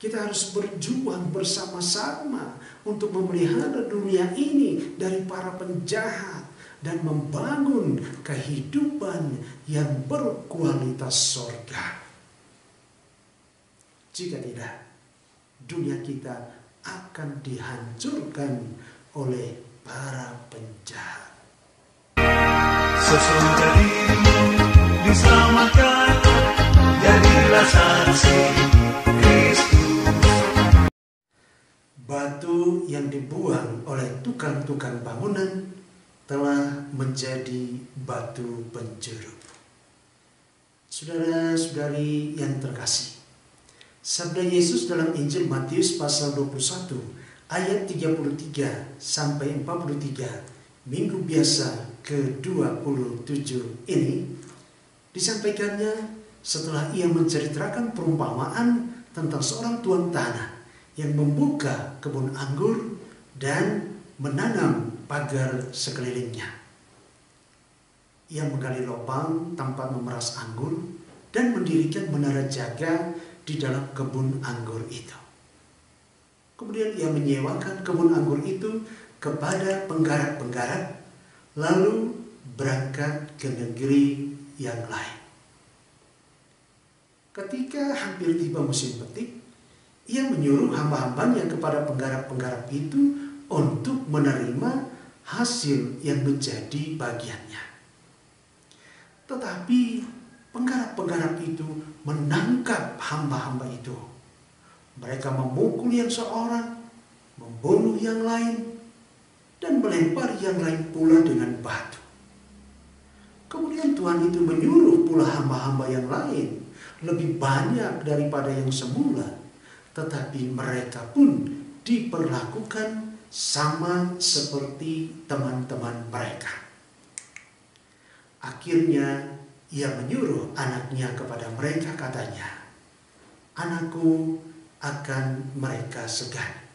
Kita harus berjuang bersama-sama untuk memelihara dunia ini dari para penjahat dan membangun kehidupan yang berkualitas surga. Jika tidak, dunia kita akan dihancurkan oleh para penjahat. Sesudah dirimu diselamatkan, jadilah saksi Kristus. Batu yang dibuang oleh tukang-tukang bangunan telah menjadi batu penjuru. Saudara-saudari yang terkasih, sabda Yesus dalam Injil Matius pasal 21 ayat 33 sampai 43 minggu biasa ke-27 ini disampaikannya setelah ia menceritakan perumpamaan tentang seorang tuan tanah yang membuka kebun anggur dan menanam pagar sekelilingnya. Ia menggali lubang tempat memeras anggur dan mendirikan menara jaga di dalam kebun anggur itu. Kemudian ia menyewakan kebun anggur itu kepada penggarap-penggarap, lalu berangkat ke negeri yang lain. Ketika hampir tiba musim petik, ia menyuruh hamba-hambanya kepada penggarap-penggarap itu untuk menerima hasil yang menjadi bagiannya. Tetapi penggarap-penggarap itu menangkap hamba-hamba itu. Mereka memukul yang seorang, membunuh yang lain, dan melempar yang lain pula dengan batu. Kemudian Tuhan itu menyuruh pula hamba-hamba yang lain lebih banyak daripada yang semula. Tetapi mereka pun diperlakukan sama seperti teman-teman mereka. Akhirnya ia menyuruh anaknya kepada mereka, katanya, "Anakku akan mereka segani."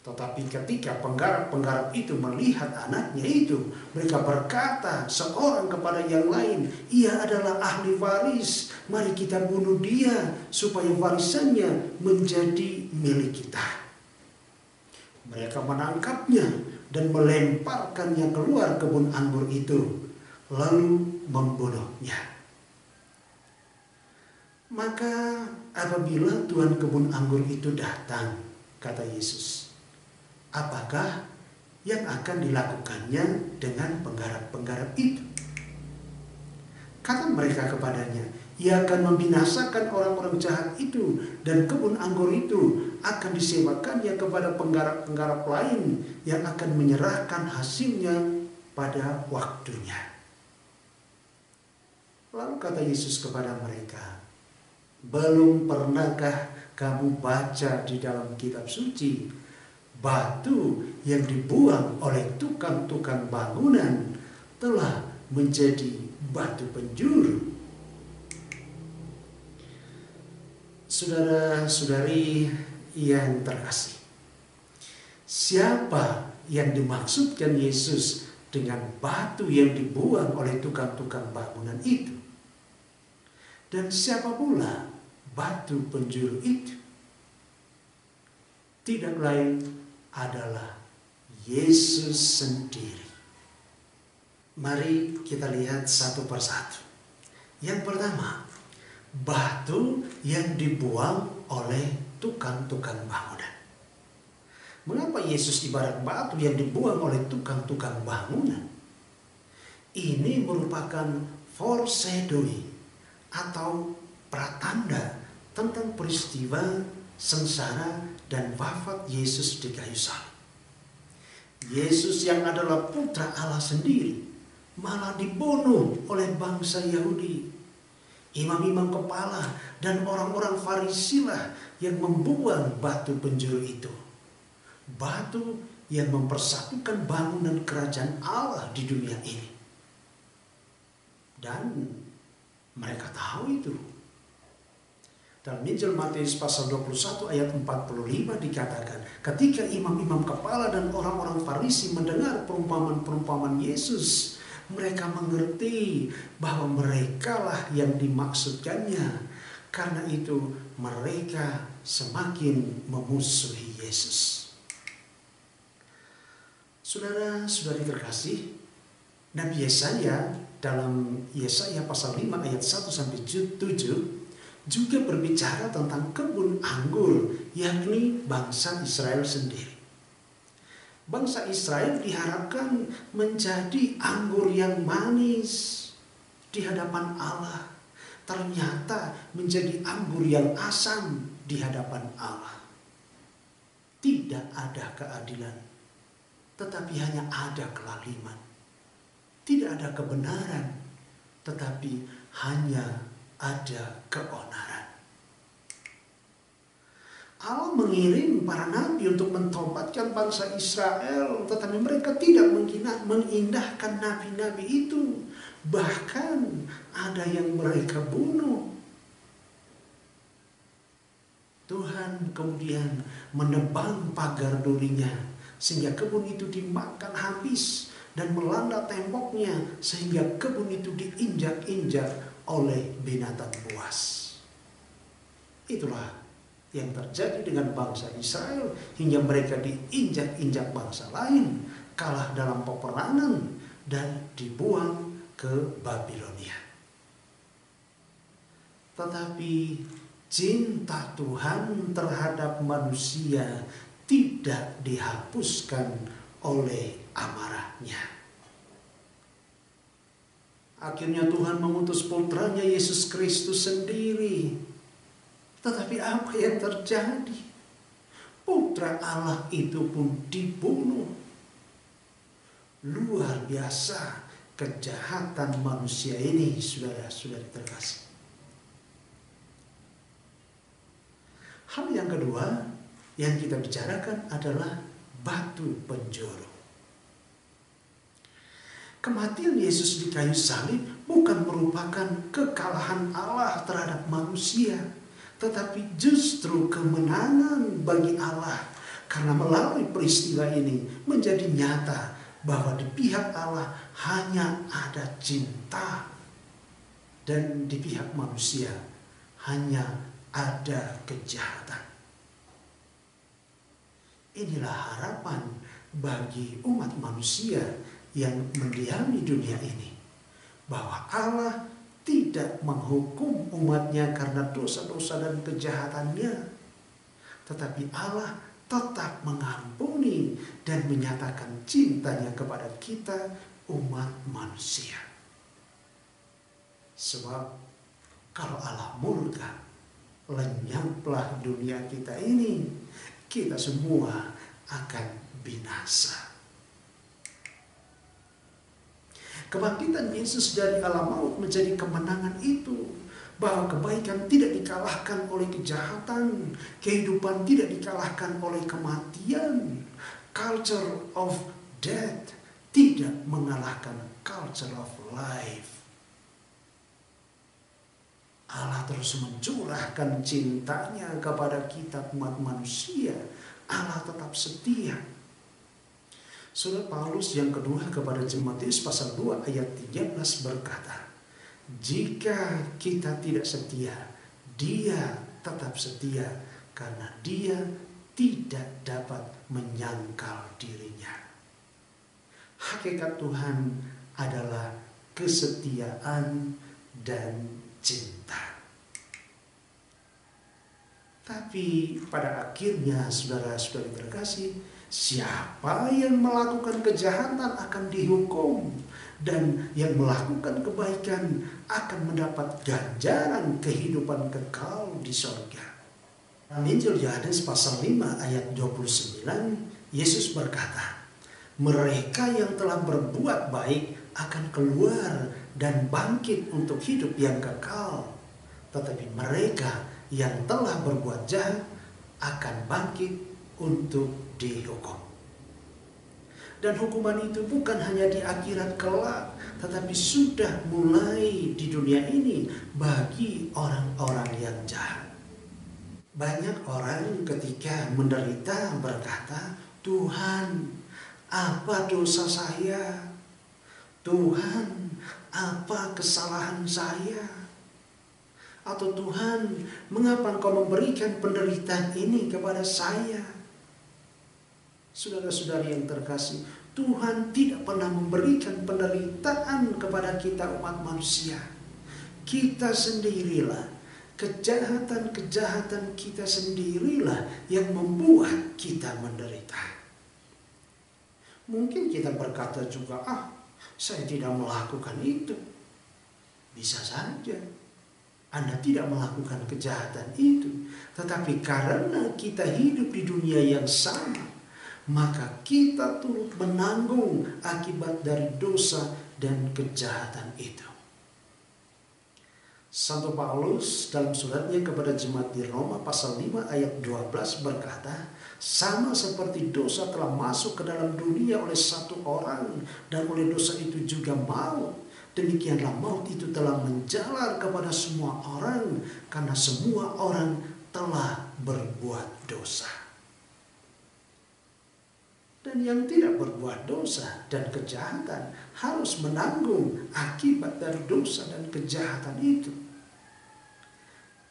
Tetapi ketika penggarap-penggarap itu melihat anaknya itu, mereka berkata seorang kepada yang lain, "Ia adalah ahli waris, mari kita bunuh dia supaya warisannya menjadi milik kita." Mereka menangkapnya dan melemparkannya keluar kebun anggur itu, lalu membunuhnya. Maka apabila tuan kebun anggur itu datang, kata Yesus, apakah yang akan dilakukannya dengan penggarap-penggarap itu? Kata mereka kepadanya, ia akan membinasakan orang-orang jahat itu, dan kebun anggur itu akan disewakannya kepada penggarap-penggarap lain yang akan menyerahkan hasilnya pada waktunya. Lalu kata Yesus kepada mereka, belum pernahkah kamu baca di dalam kitab suci, batu yang dibuang oleh tukang-tukang bangunan telah menjadi batu penjuru? Saudara-saudari yang terkasih, siapa yang dimaksudkan Yesus dengan batu yang dibuang oleh tukang-tukang bangunan itu? Dan siapa pula batu penjuru itu? Tidak lain adalah Yesus sendiri. Mari kita lihat satu persatu. Yang pertama, batu yang dibuang oleh tukang-tukang bangunan. Mengapa Yesus ibarat batu yang dibuang oleh tukang-tukang bangunan? Ini merupakan foreshadowing atau pratanda tentang peristiwa sengsara dan wafat Yesus di kayu salib. Yesus yang adalah putra Allah sendiri malah dibunuh oleh bangsa Yahudi. Imam-imam kepala dan orang-orang Farisi lah yang membuang batu penjuru itu. Batu yang mempersatukan bangunan kerajaan Allah di dunia ini. Dan mereka tahu itu. Dalam Injil Matius pasal 21 ayat 45 dikatakan, ketika imam-imam kepala dan orang-orang Farisi mendengar perumpamaan-perumpamaan Yesus, mereka mengerti bahwa merekalah yang dimaksudkannya. Karena itu mereka semakin memusuhi Yesus. Saudara-saudari terkasih, Nabi Yesaya dalam Yesaya pasal 5 ayat 1-7 juga berbicara tentang kebun anggur, yakni bangsa Israel sendiri. Bangsa Israel diharapkan menjadi anggur yang manis di hadapan Allah. Ternyata menjadi anggur yang asam di hadapan Allah. Tidak ada keadilan, tetapi hanya ada kelaliman. Tidak ada kebenaran, tetapi hanya ada keonaran. Allah mengirim para nabi untuk mentobatkan bangsa Israel, tetapi mereka tidak mengindahkan nabi-nabi itu. Bahkan ada yang mereka bunuh. Tuhan kemudian menebang pagar durinya sehingga kebun itu dimakan habis dan melanda temboknya sehingga kebun itu diinjak-injak oleh binatang buas. Itulah yang terjadi dengan bangsa Israel hingga mereka diinjak-injak bangsa lain, kalah dalam peperangan dan dibuang ke Babilonia. Tetapi cinta Tuhan terhadap manusia tidak dihapuskan oleh amarahnya. Akhirnya Tuhan mengutus putranya Yesus Kristus sendiri. Tetapi apa yang terjadi? Putra Allah itu pun dibunuh. Luar biasa kejahatan manusia ini, saudara-saudari terkasih. Hal yang kedua yang kita bicarakan adalah batu penjuru. Kematian Yesus di kayu salib bukan merupakan kekalahan Allah terhadap manusia, tetapi justru kemenangan bagi Allah. Karena melalui peristiwa ini menjadi nyata bahwa di pihak Allah hanya ada cinta, dan di pihak manusia hanya ada kejahatan. Inilah harapan bagi umat manusia yang mendiami dunia ini, bahwa Allah tidak menghukum umatnya karena dosa-dosa dan kejahatannya, tetapi Allah tetap mengampuni dan menyatakan cintanya kepada kita, umat manusia. Sebab kalau Allah murka, lenyaplah dunia kita ini, kita semua akan binasa. Kebangkitan Yesus dari alam maut menjadi kemenangan itu, bahwa kebaikan tidak dikalahkan oleh kejahatan, kehidupan tidak dikalahkan oleh kematian, culture of death tidak mengalahkan culture of life. Allah terus mencurahkan cintanya kepada kita umat manusia. Allah tetap setia. Surat Paulus yang kedua kepada Timotius pasal 2 ayat 13 berkata, jika kita tidak setia, Dia tetap setia karena Dia tidak dapat menyangkal dirinya. Hakikat Tuhan adalah kesetiaan dan cinta. Tapi pada akhirnya, saudara-saudari terkasih, siapa yang melakukan kejahatan akan dihukum, dan yang melakukan kebaikan akan mendapat ganjaran kehidupan kekal di sorga. Dalam Injil Yohanes pasal 5 ayat 29, Yesus berkata, mereka yang telah berbuat baik akan keluar dan bangkit untuk hidup yang kekal, tetapi mereka yang telah berbuat jahat akan bangkit untuk dihukum. Dan hukuman itu bukan hanya di akhirat kelak, tetapi sudah mulai di dunia ini bagi orang-orang yang jahat. Banyak orang ketika menderita berkata, Tuhan, apa dosa saya? Tuhan, apa kesalahan saya? Atau Tuhan, mengapa Engkau memberikan penderitaan ini kepada saya? Saudara-saudari yang terkasih, Tuhan tidak pernah memberikan penderitaan kepada kita umat manusia. Kita sendirilah, kejahatan-kejahatan kita sendirilah yang membuat kita menderita. Mungkin kita berkata juga, saya tidak melakukan itu. Bisa saja Anda tidak melakukan kejahatan itu, tetapi karena kita hidup di dunia yang sama, maka kita turut menanggung akibat dari dosa dan kejahatan itu. Santo Paulus dalam suratnya kepada jemaat di Roma pasal 5 ayat 12 berkata, sama seperti dosa telah masuk ke dalam dunia oleh satu orang, dan oleh dosa itu juga maut, demikianlah maut itu telah menjalar kepada semua orang, karena semua orang telah berbuat dosa. Dan yang tidak berbuat dosa dan kejahatan harus menanggung akibat dari dosa dan kejahatan itu.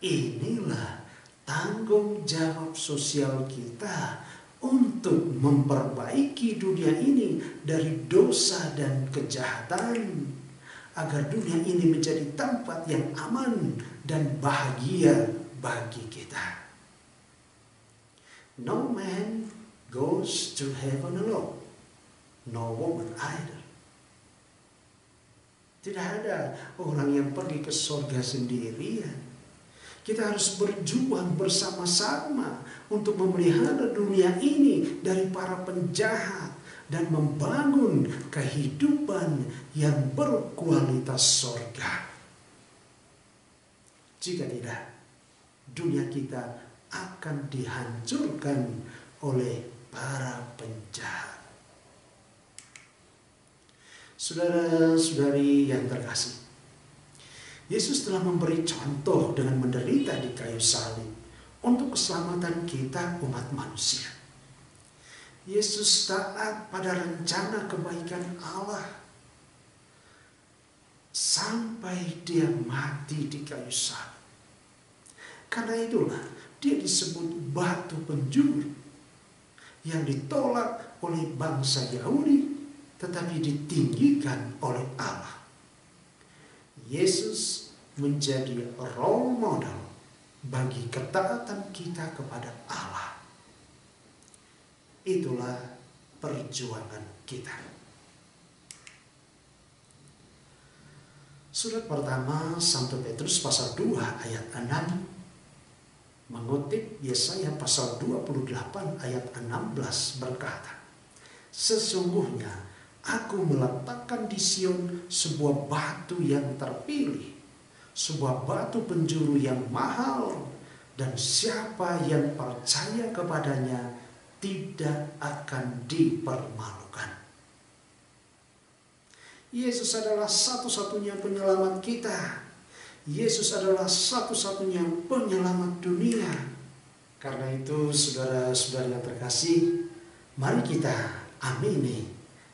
Inilah tanggung jawab sosial kita untuk memperbaiki dunia ini dari dosa dan kejahatan, agar dunia ini menjadi tempat yang aman dan bahagia bagi kita. No man goes to heaven alone, no woman either. Tidak ada orang yang pergi ke surga sendirian. Kita harus berjuang bersama-sama untuk memelihara dunia ini dari para penjahat dan membangun kehidupan yang berkualitas surga. Jika tidak, dunia kita akan dihancurkan oleh para penjahat. Saudara-saudari yang terkasih, Yesus telah memberi contoh dengan menderita di kayu salib untuk keselamatan kita umat manusia. Yesus taat pada rencana kebaikan Allah sampai dia mati di kayu salib. Karena itulah dia disebut batu penjuru, yang ditolak oleh bangsa Yahudi tetapi ditinggikan oleh Allah. Yesus menjadi role model bagi ketaatan kita kepada Allah. Itulah perjuangan kita. Surat pertama Santo Petrus pasal 2 ayat 6 mengutip Yesaya pasal 28 ayat 16 berkata, sesungguhnya aku meletakkan di Sion sebuah batu yang terpilih, sebuah batu penjuru yang mahal, dan siapa yang percaya kepadanya tidak akan dipermalukan. Yesus adalah satu-satunya penyelamat kita. Yesus adalah satu-satunya penyelamat dunia. Karena itu, saudara-saudari yang terkasih, mari kita amini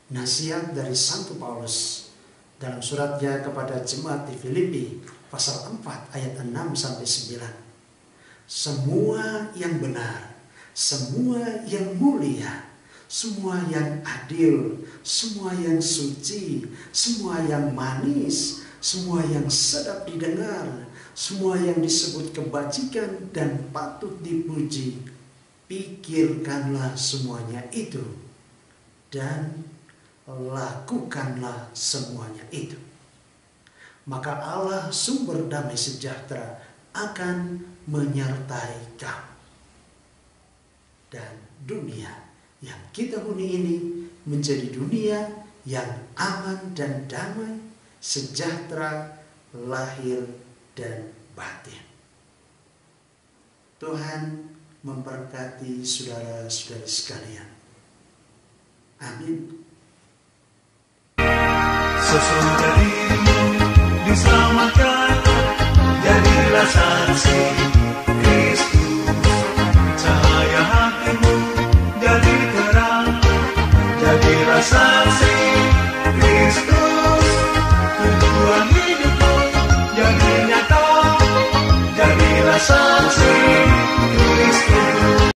nasihat dari Santo Paulus dalam suratnya kepada jemaat di Filipi pasal 4 ayat 6 sampai 9. Semua yang benar, semua yang mulia, semua yang adil, semua yang suci, semua yang manis, semua yang sedap didengar, semua yang disebut kebajikan dan patut dipuji, pikirkanlah semuanya itu dan lakukanlah semuanya itu. Maka Allah sumber damai sejahtera akan menyertai kamu. Dan dunia yang kita huni ini menjadi dunia yang aman dan damai, sejahtera, lahir dan batin. Tuhan memberkati saudara-saudari sekalian. Amin. Sesudah dirimu diselamatkan, jadilah saksi